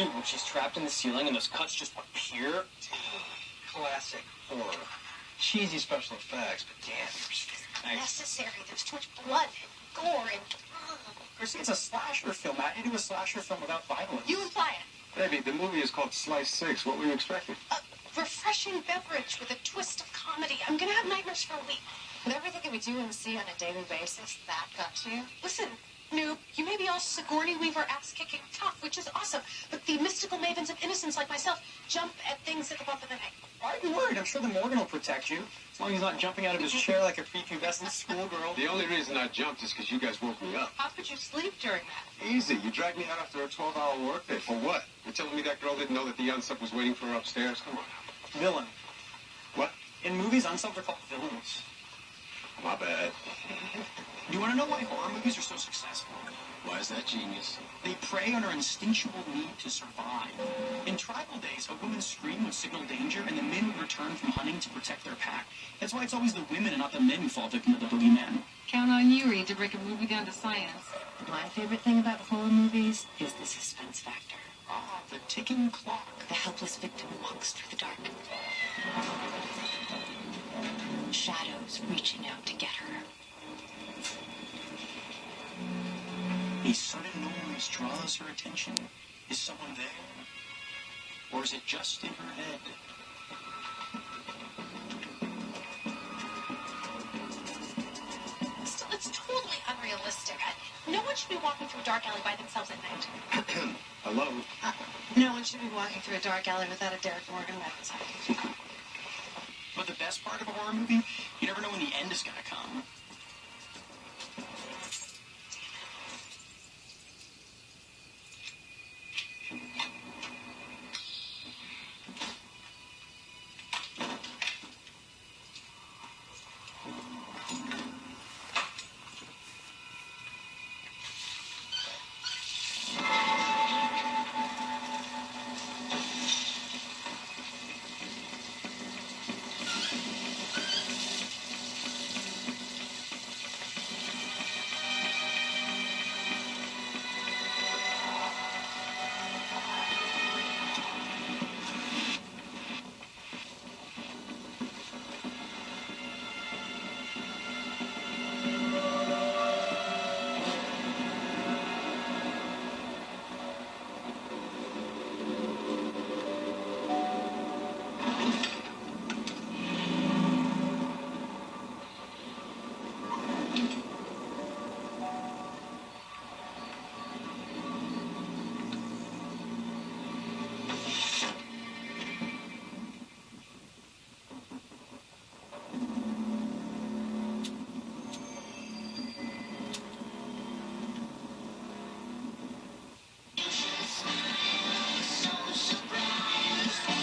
Dude, when she's trapped in the ceiling and those cuts just appear. Classic horror. Cheesy special effects, but damn, you're scared. Necessary. There's too much blood and gore and... Garcia, it's a slasher film. How do you do a slasher film without violence? You imply it. Baby, the movie is called Slice 6. What were you expecting? A refreshing beverage with a twist of comedy. I'm gonna have nightmares for a week. With everything that we do and see on a daily basis, that got to you? Listen, noob, you may be all Sigourney Weaver ass-kicking tough, which is awesome, but the mystical mavens of innocence like myself jump at things at the bump of the night. Why are you worried? I'm sure the Morgan will protect you. As long as he's not jumping out of his chair like a prepubescent schoolgirl. The only reason I jumped is because you guys woke me up. How could you sleep during that? Easy. You dragged me out after a 12-hour workday. For what? You're telling me that girl didn't know that the unsub was waiting for her upstairs? Come on. Villain. What? In movies, unsubs are called villains. My bad. Do you want to know why horror movies are so successful? Why is that genius? They prey on our instinctual need to survive. In tribal days, a woman's scream would signal danger, and the men would return from hunting to protect their pack. That's why it's always the women and not the men who fall victim to the boogeyman. Count on you, Reed, to break a movie down to science. My favorite thing about horror movies is the suspense factor. Ah, the ticking clock. The helpless victim walks through the dark. Shadows reaching out to get her. A sudden noise draws her attention. Is someone there? Or is it just in her head? Still, it's totally unrealistic. No one should be walking through a dark alley by themselves at night. Hello? No one should be walking through a dark alley without a Derek Morgan right beside him. But the best part of a horror movie, you never know when the end is going to come.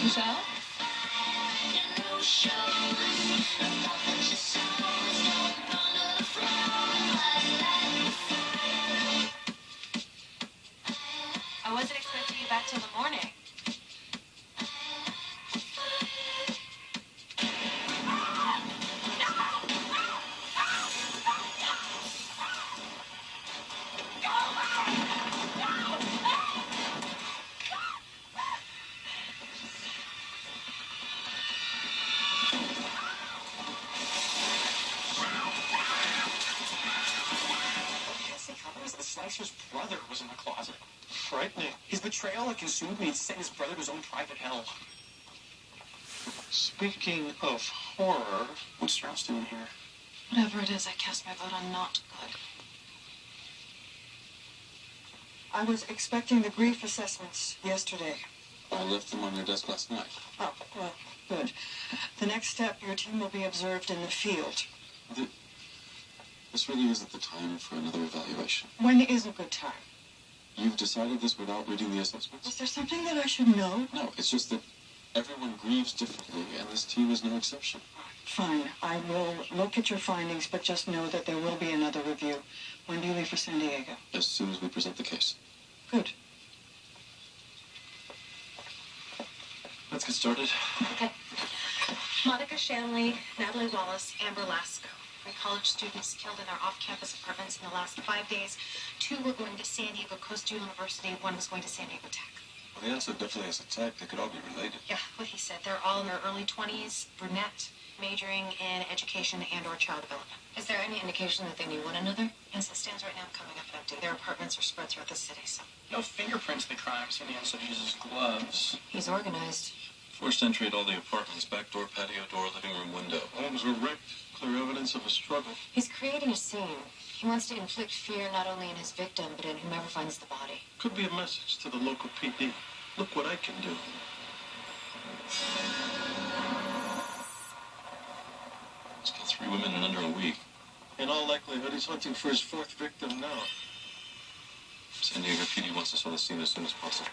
Michelle? I wasn't expecting you back till the morning. Slicer's brother was in the closet. Frightening. His betrayal had consumed me and sent his brother to his own private hell. Speaking of horror... What's Strauss doing here? Whatever it is, I cast my vote on not good. I was expecting the grief assessments yesterday. I left them on your desk last night. Oh, well, good. The next step, your team will be observed in the field. This really isn't the time for another evaluation. When is a good time? You've decided this without reading the assessments? Is there something that I should know? No, it's just that everyone grieves differently, and this team is no exception. Fine. I will look at your findings, but just know that there will be another review. When do you leave for San Diego? As soon as we present the case. Good. Let's get started. Okay. Monica Shanley, Natalie Wallace, Amber Lasco. 3 college students killed in their off-campus apartments in the last 5 days. 2 were going to San Diego Coastal University. 1 was going to San Diego Tech. Well, the unsub definitely has a type. They could all be related. Yeah, what he said. They're all in their early 20s, brunette, majoring in education and or child development. Is there any indication that they knew one another? As it stands right now, I'm coming up empty. Their apartments are spread throughout the city, so. No fingerprints at the crime scene. The unsub uses gloves. He's organized. Forced entry at all the apartments. Back door, patio door, living room window. Homes were wrecked. Clear evidence of a struggle. He's creating a scene. He wants to inflict fear not only in his victim, but in whomever finds the body. Could be a message to the local PD. Look what I can do. He's killed 3 women in under a week. In all likelihood, he's hunting for his 4th victim now. San Diego PD wants us on the scene as soon as possible.